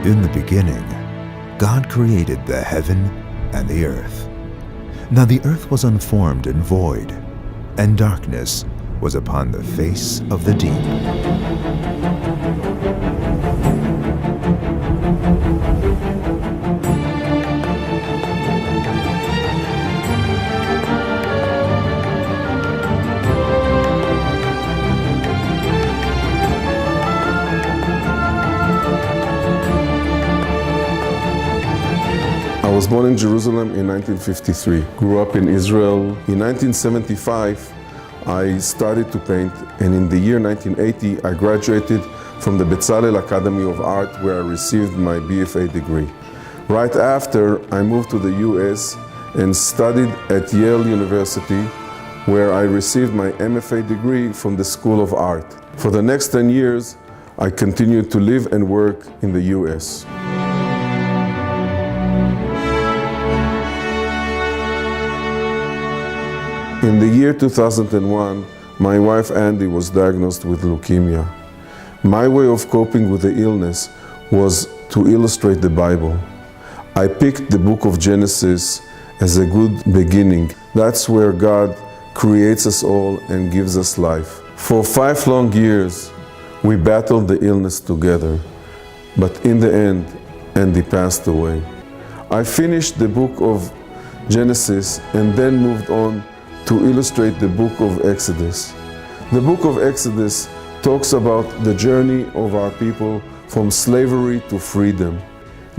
In the beginning, God created the heaven and the earth. Now the earth was unformed and void, and darkness was upon the face of the deep. I was born in Jerusalem in 1953, grew up in Israel. In 1975, I started to paint, and in the year 1980, I graduated from the Bezalel Academy of Art, where I received my BFA degree. Right after, I moved to the US and studied at Yale University, where I received my MFA degree from the School of Art. For the next 10 years, I continued to live and work in the US. In the year 2001, my wife Andy was diagnosed with leukemia. My way of coping with the illness was to illustrate the Bible. I picked the book of Genesis as a good beginning. That's where God creates us all and gives us life. For 5 long years, we battled the illness together, but in the end, Andy passed away. I finished the book of Genesis and then moved on to illustrate the book of Exodus. The book of Exodus talks about the journey of our people from slavery to freedom.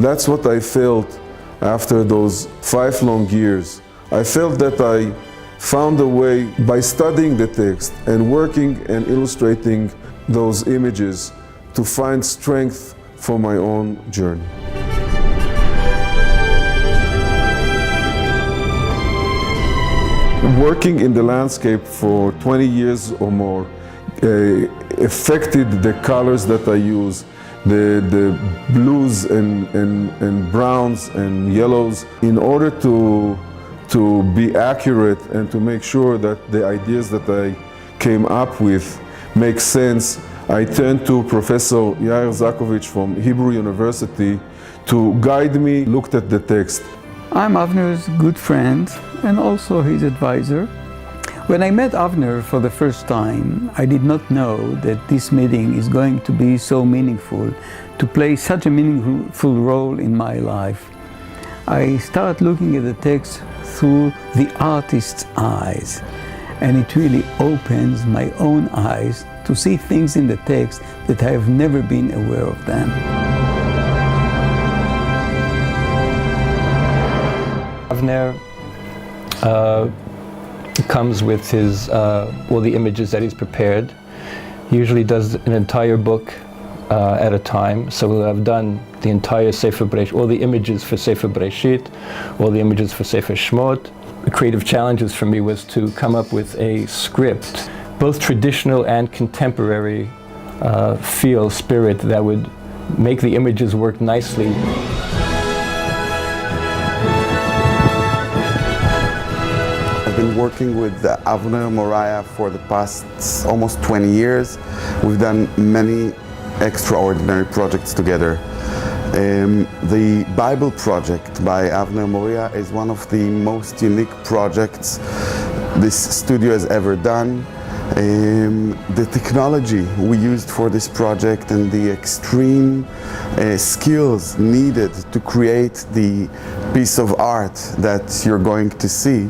That's what I felt after those 5 long years. I felt that I found a way by studying the text and working and illustrating those images to find strength for my own journey. Working in the landscape for 20 years or more affected the colors that I use, the blues and browns and yellows, in order to be accurate and to make sure that the ideas that I came up with make sense. I turned to Professor Yair Zakovich from Hebrew University to guide me, looked at the text. I'm Avner's good friend and also his advisor. When I met Avner for the first time, I did not know that this meeting is going to be so meaningful, to play such a meaningful role in my life. I started looking at the text through the artist's eyes, and it really opens my own eyes to see things in the text that I have never been aware of them. Avner comes with his all the images that he's prepared. He usually does an entire book at a time. So I've done the entire Sefer Bereshit, all the images for Sefer Bereshit, all the images for Sefer Shmot. The creative challenges for me was to come up with a script, both traditional and contemporary feel, spirit, that would make the images work nicely. I've been working with Avner Moriah for the past almost 20 years. We've done many extraordinary projects together. The Bible project by Avner Moriah is one of the most unique projects this studio has ever done. The technology we used for this project and the extreme skills needed to create the piece of art that you're going to see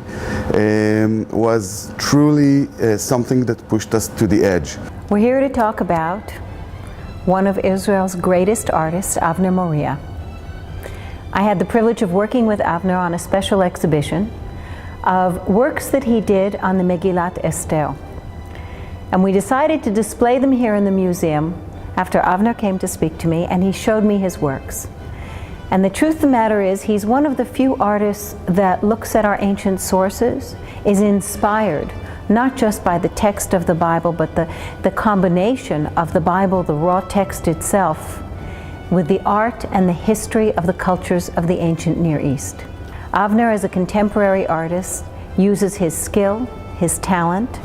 was truly something that pushed us to the edge. We're here to talk about one of Israel's greatest artists, Avner Moriah. I had the privilege of working with Avner on a special exhibition of works that he did on the Megillat Esther. And we decided to display them here in the museum after Avner came to speak to me and he showed me his works. And the truth of the matter is, he's one of the few artists that looks at our ancient sources, is inspired not just by the text of the Bible, but the combination of the Bible, the raw text itself, with the art and the history of the cultures of the ancient Near East. Avner, as a contemporary artist, uses his skill, his talent,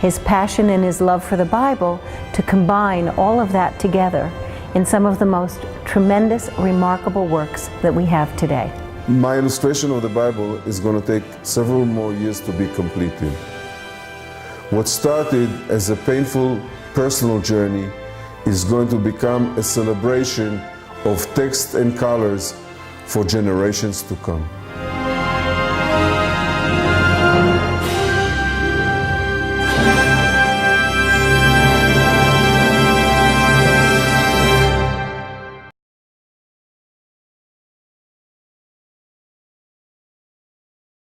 his passion and his love for the Bible to combine all of that together in some of the most tremendous, remarkable works that we have today. My illustration of the Bible is going to take several more years to be completed. What started as a painful personal journey is going to become a celebration of text and colors for generations to come.